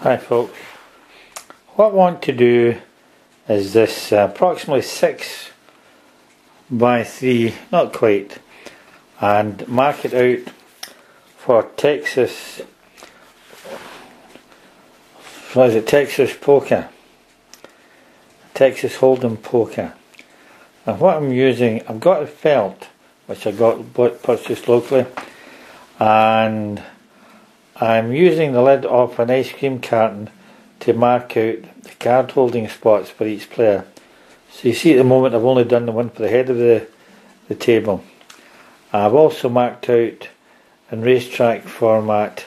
Hi folks, what I want to do is this approximately 6 by 3, not quite, and mark it out for Texas, what is it, Texas poker, Texas holdem poker. And what I'm using, I've got a felt which I purchased locally, and I'm using the lid of an ice cream carton to mark out the card holding spots for each player. So you see at the moment I've only done the one for the head of the table. I've also marked out in racetrack format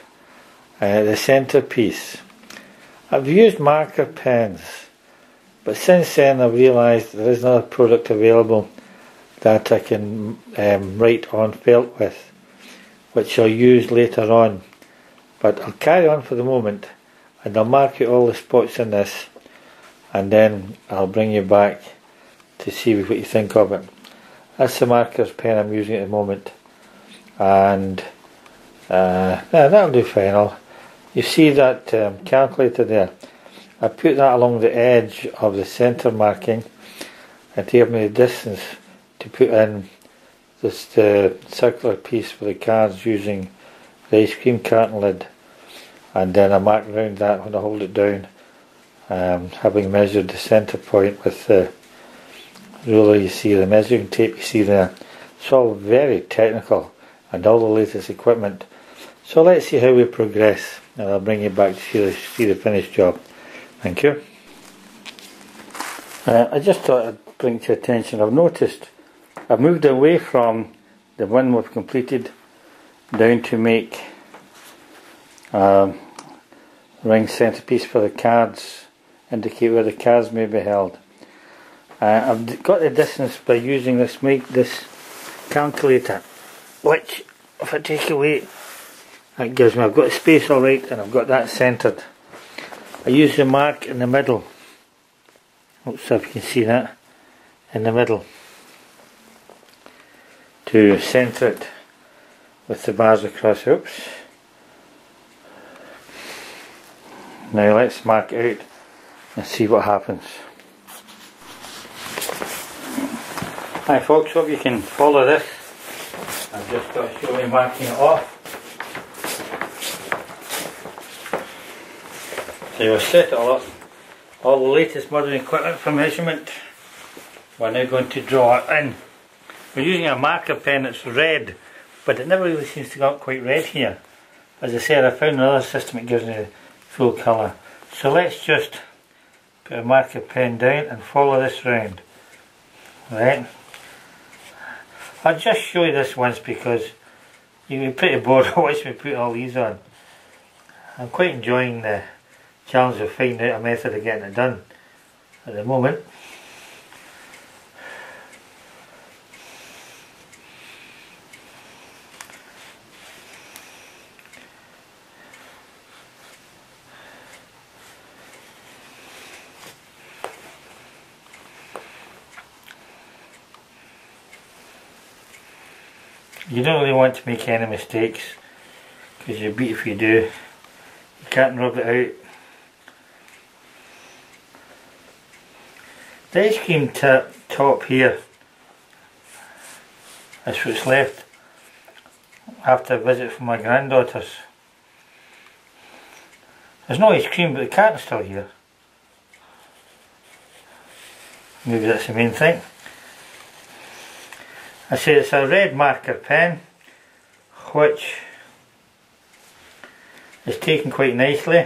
the centrepiece. I've used marker pens, but since then I've realised there is another product available that I can write on felt with, which I'll use later on. But I'll carry on for the moment and I'll mark out all the spots in this, and then I'll bring you back to see what you think of it. That's the marker's pen I'm using at the moment, and that'll do fine. You see that calculator there? I put that along the edge of the centre marking and to give me the distance to put in this circular piece for the cards using the ice cream carton lid, and then I mark around that when I hold it down, having measured the centre point with the ruler. You see the measuring tape you see there. It's all very technical and all the latest equipment. So let's see how we progress, and I'll bring you back to see the finished job. Thank you. I just thought I'd bring to your attention, I've noticed I've moved away from the one we've completed down to make ring centerpiece for the cards, indicate where the cards may be held. I've got the distance by using this calculator, which if I take away, that gives me, I've got the space alright and I've got that centered. I use the mark in the middle, oops, if you can see that, in the middle, to center it with the bars across. Oops. Now let's mark it out and see what happens. Hi folks, hope you can follow this. I've just got to show you marking it off. So you'll set it all up. All the latest modern equipment for measurement. We're now going to draw it in. We're using a marker pen that's red, but it never really seems to go quite red here. As I said, I found another system that gives me the full colour. So let's just put a marker pen down and follow this round. Right. I'll just show you this once because you'll be pretty bored watching me put all these on. I'm quite enjoying the challenge of finding out a method of getting it done at the moment. You don't really want to make any mistakes because you're beat if you do. You can't rub it out. The ice cream top here is what's left after a visit from my granddaughters. There's no ice cream, but the carton's still here. Maybe that's the main thing. I say it's a red marker pen which is taken quite nicely.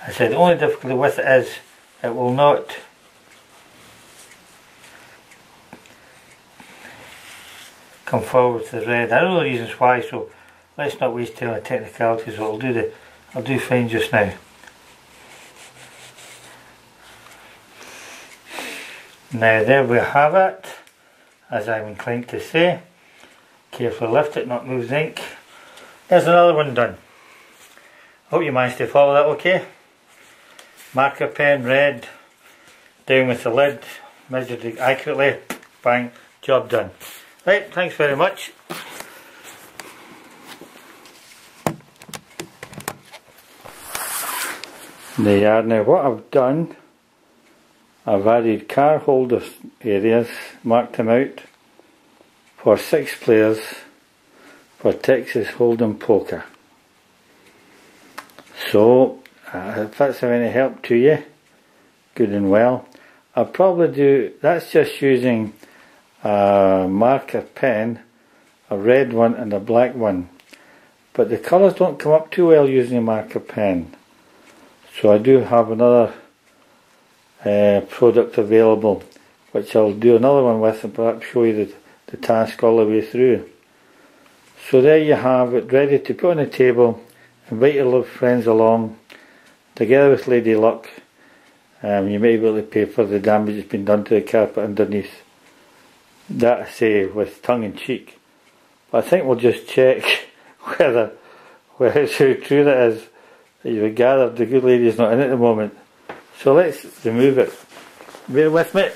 I said the only difficulty with it is it will not come forward to the red. I know the reasons why, so let's not waste time on technicalities. I'll do fine just now. Now there we have it, as I'm inclined to say. Carefully lift it, not move the ink. There's another one done. Hope you managed to follow that okay. Marker pen, red, down with the lid, measured it accurately, bang, job done. Right, thanks very much. There you are. Now what I've done, I've added car holder areas, marked them out for 6 players for Texas Hold'em Poker. So if that's of any help to you, good and well. I'll probably do, that's just using a marker pen, a red one and a black one, but the colours don't come up too well using a marker pen. So I do have another product available which I'll do another one with and perhaps show you the task all the way through. So there you have it, ready to put on the table. Invite your little friends along together with Lady Luck. You may be able to pay for the damage that's been done to the carpet underneath. That I say with tongue in cheek. But I think we'll just check whether how true that is. You've gathered the good lady's not in at the moment. So let's remove it. Bear with me.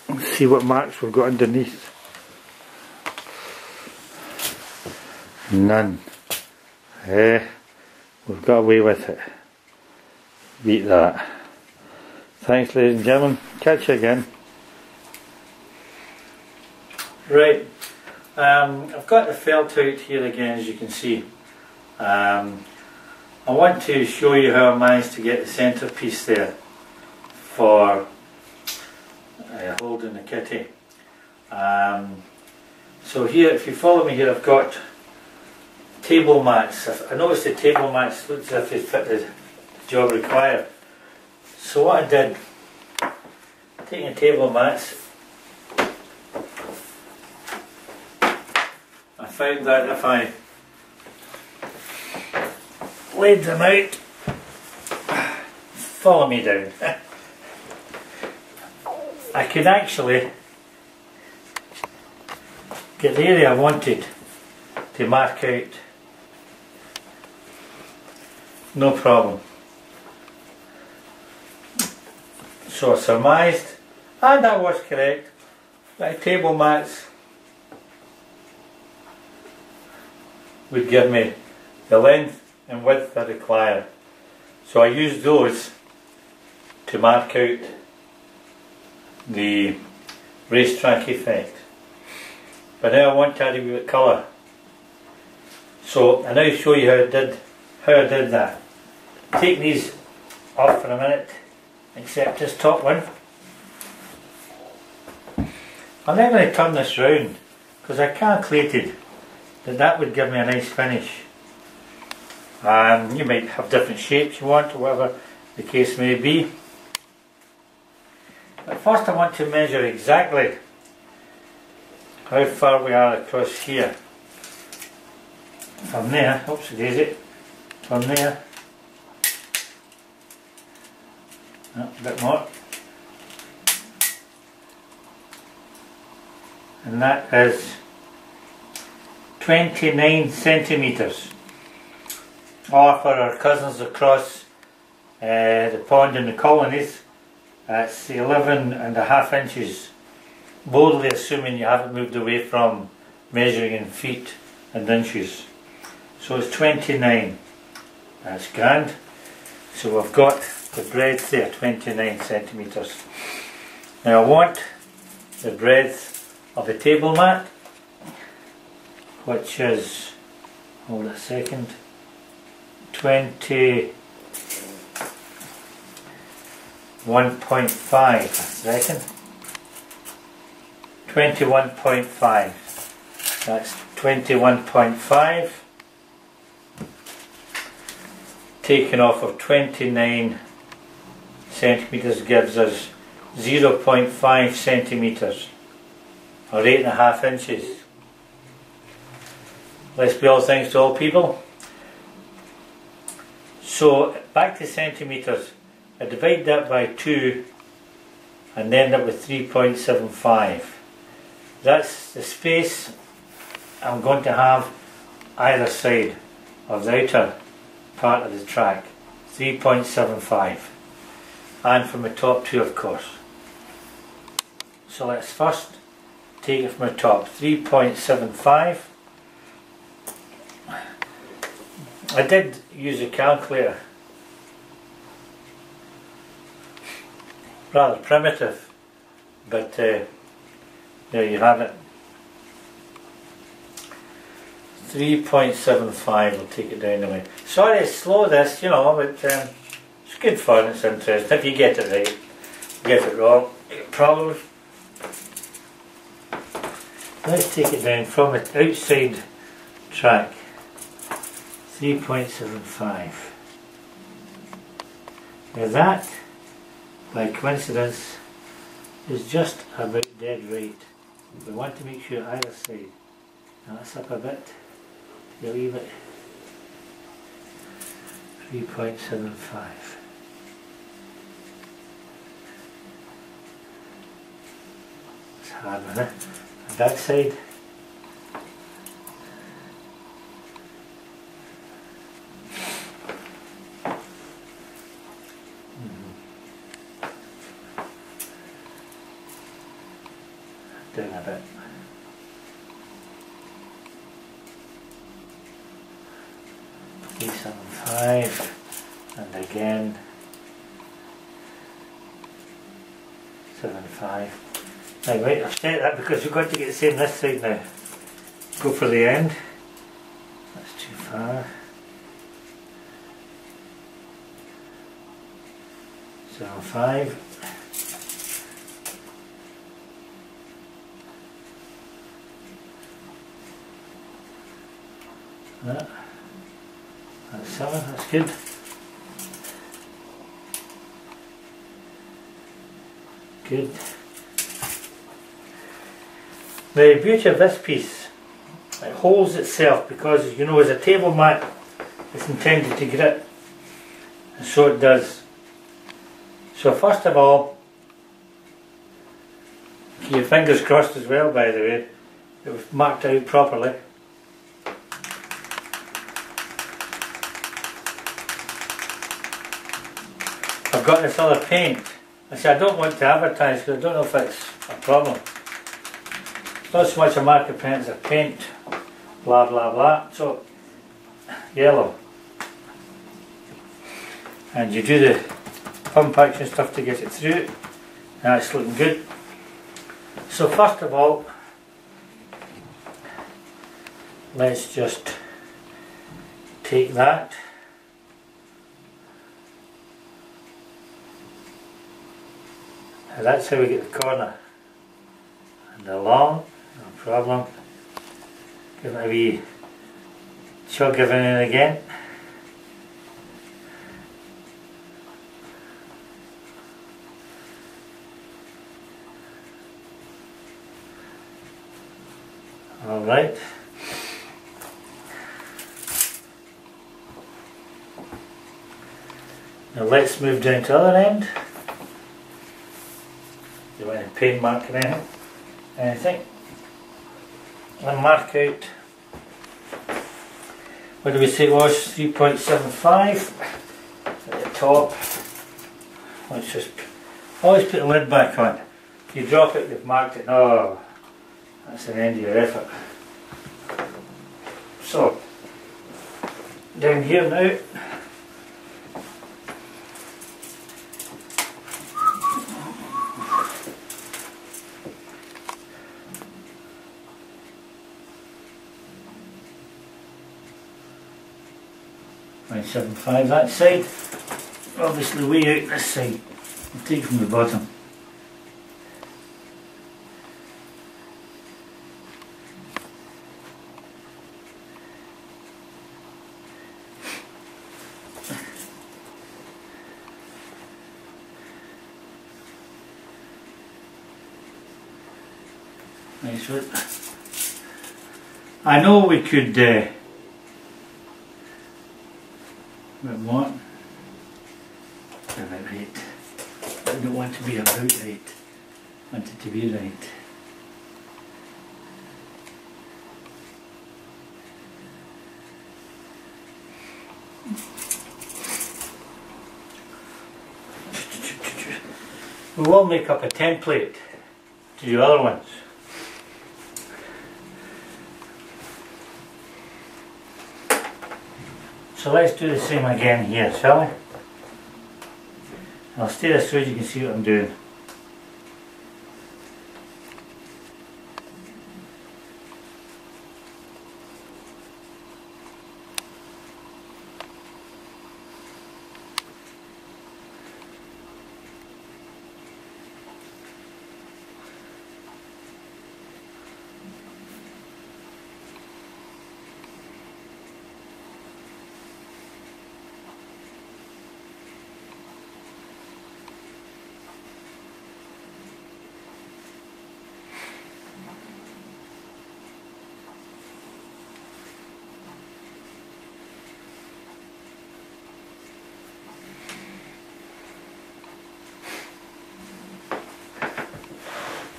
Let's see what marks we've got underneath. None. We've got away with it. Beat that. Thanks ladies and gentlemen. Catch you again. Right. I've got the felt out here again, as you can see. I want to show you how I managed to get the centrepiece there for holding the kitty. So here, if you follow me here, I've got table mats. I noticed the table mats looked as if they fit the job required. So what I did, taking the table mats, I found that if I laid them out, follow me down, I could actually get the area I wanted to mark out, no problem. So I surmised, and that was correct, that table mats would give me the length and width I require. So I used those to mark out the racetrack effect. But now I want to add a bit of colour. So I now show you how I did that. Take these off for a minute, except this top one. I'm now going to turn this round because I calculated that would give me a nice finish. You might have different shapes you want, or whatever the case may be. But first I want to measure exactly how far we are across here. From there, oops, daisy, from there, a bit more, and that is 29 centimetres. Or for our cousins across the pond in the colonies, that's 11.5 inches. Boldly assuming you haven't moved away from measuring in feet and inches. So it's 29. That's grand. So we've got the breadth there, 29 centimetres. Now I want the breadth of the table mat, which is, hold a second, 21.5, I reckon. 21.5. That's 21.5 taken off of 29 centimetres gives us 0.5 centimetres or 8.5 inches. Let's be all things to all people. So back to centimetres, I divide that by 2 and end up with 3.75. That's the space I'm going to have either side of the outer part of the track. 3.75, and from the top too, of course. So let's first take it from the top. 3.75. I did use a calculator rather primitive, but there you have it. 3.75, I'll take it down a way. Sorry it's slow this, you know, but it's good fun, it's interesting. If you get it right, get it wrong, you get problems. Let's take it down from the outside track. 3.75. Now that, by coincidence, is just about dead right. We want to make sure either side. Now that's up a bit. You leave it. 3.75. It's hard, isn't it? The back side. Down a bit. .75 and again 7.5. Now wait, I've set that because we've got to get the same this side now. Go for the end. That's too far. 7.5. That's 7, that's good. Good. The beauty of this piece, it holds itself because, you know, as a table mat it's intended to grip, and so it does. So first of all, keep your fingers crossed as well, by the way, it was marked out properly. I've got this other paint. I say I don't want to advertise because I don't know if it's a problem. It's not so much a marker pen as a paint, blah blah blah. So, yellow. And you do the pump action stuff to get it through. Now it's looking good. So first of all, let's just take that. And that's how we get the corner. And along, no problem. Give it a wee chug every now and again. Alright. Now let's move down to the other end. You want a paint mark or anything. And mark out, what did we say it was? 3.75 at the top. Let's just always put the lid back on. If you drop it, you've marked it. Oh, that's the end of your effort. So, down here now. .75 that side, obviously way out this side. I'll take from the bottom. Nice one. I know we could what? About right. I don't want to be about right. I want it to be right. We will make up a template to do other ones. So let's do the same again here, shall we? I'll stay this so you can see what I'm doing.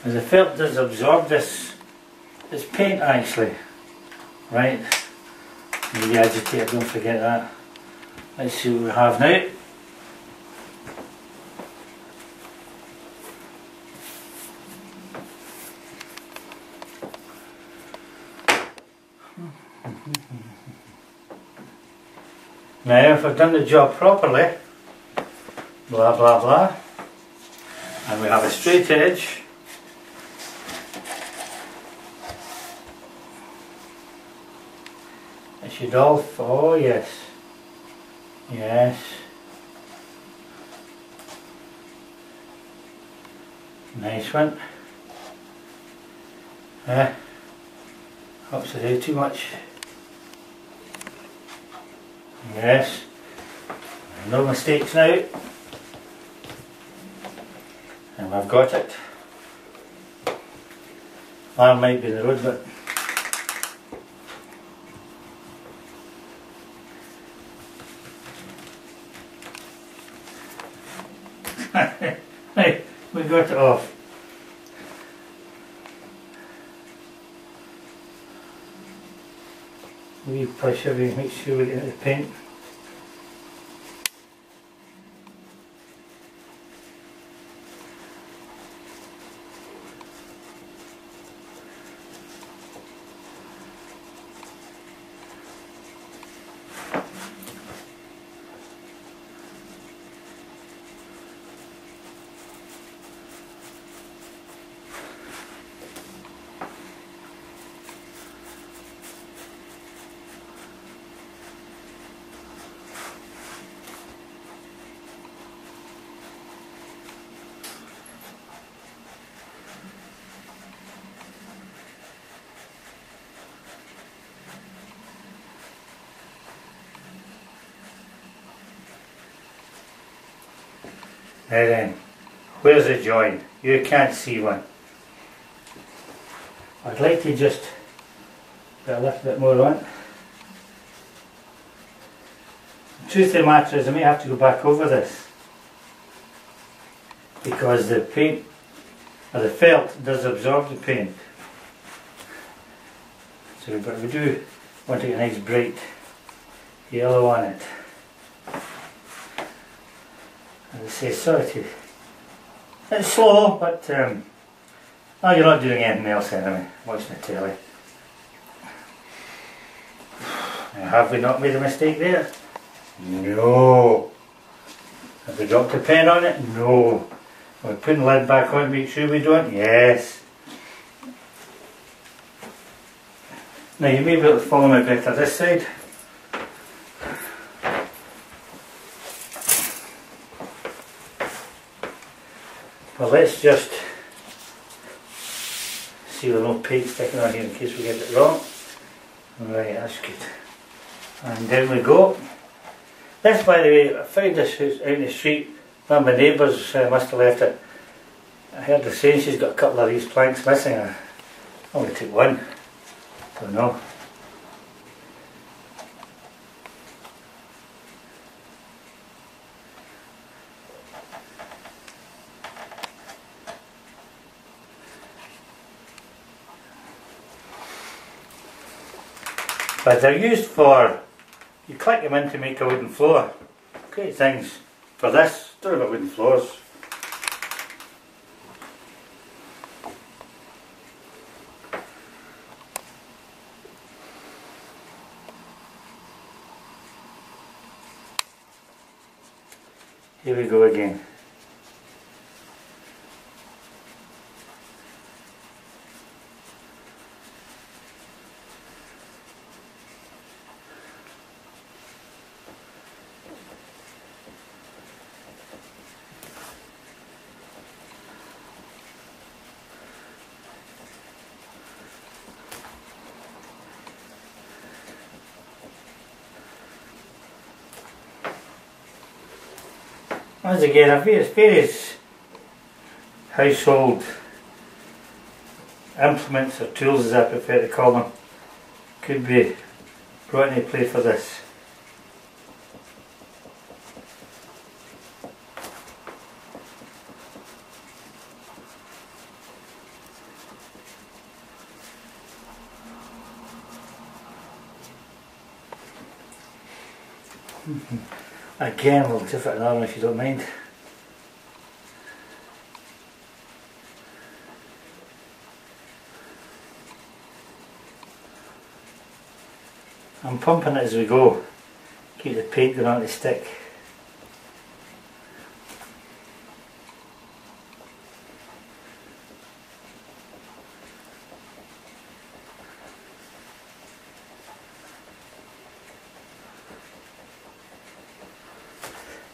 As the felt does absorb this paint actually, right? The agitator, don't forget that. Let's see what we have now. Now if I've done the job properly, blah blah blah, and we have a straight edge, it should all, oh yes, yes, nice one. Upside down too much. Yes, no mistakes now, and I've got it. Arm might be in the road, but right, we got it off. We push everything, make sure we get the paint. Now then, where's the join? You can't see one. I'd like to just put a little bit more on. The truth of the matter is I may have to go back over this, because the paint, or the felt, does absorb the paint. So, but we do want to get a nice bright yellow on it. As I say, sorry to, it's slow, but oh, you're not doing anything else anyway, watching the telly. Now, have we not made a mistake there? No. Have we dropped a pen on it? No. Are we putting the lid back on to make sure we don't? Yes. Now you may be able to follow me better this side. Well, let's just see there's no paint sticking on here in case we get it wrong. Right, that's good. And down we go. This, by the way, I found this house out in the street. One of my neighbours must have left it. I heard her saying she's got a couple of these planks missing. I only took one. Don't know. But they're used for, you click them in to make a wooden floor. Great things. For this, don't know about wooden floors. Here we go again. Once again, various household implements or tools, as I prefer to call them, could be brought into play for this. Again, we'll give it another one if you don't mind. I'm pumping it as we go, keep the paint going on the stick.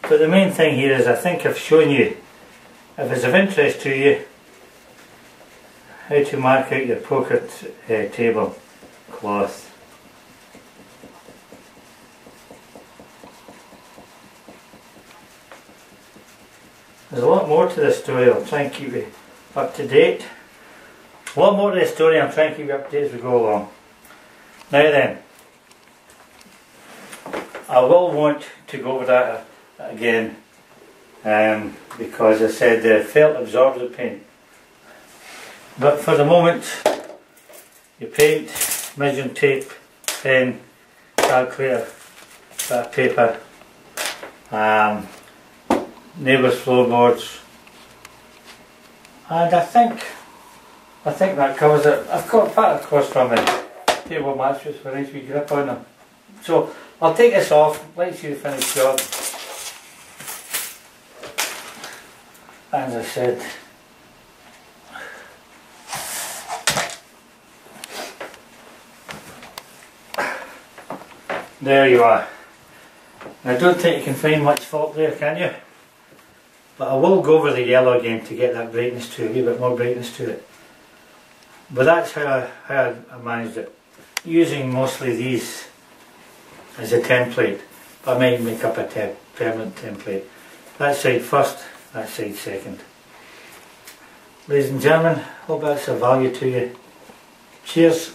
But the main thing here is I think I've shown you, if it's of interest to you, how to mark out your poker table cloth. There's a lot more to this story. I'll try and keep you up to date. A lot more to this story. I'm trying to keep you up to date as we go along. Now then, I will want to go over that again because I said the felt absorbs the paint. But for the moment, your paint, measuring tape, pen, calculator, bit of paper, neighbours' floorboards, and I think that covers it. I've got part across from it, table mattress for a nice wee grip on them. So I'll take this off, let's see the finished job. As I said, there you are. I don't think you can find much fault there, can you? But I will go over the yellow again to get that brightness to it, a wee bit more brightness to it. But that's how I managed it, using mostly these as a template. But I might make up a permanent template. That side first, that side second. Ladies and gentlemen, hope that's of value to you. Cheers.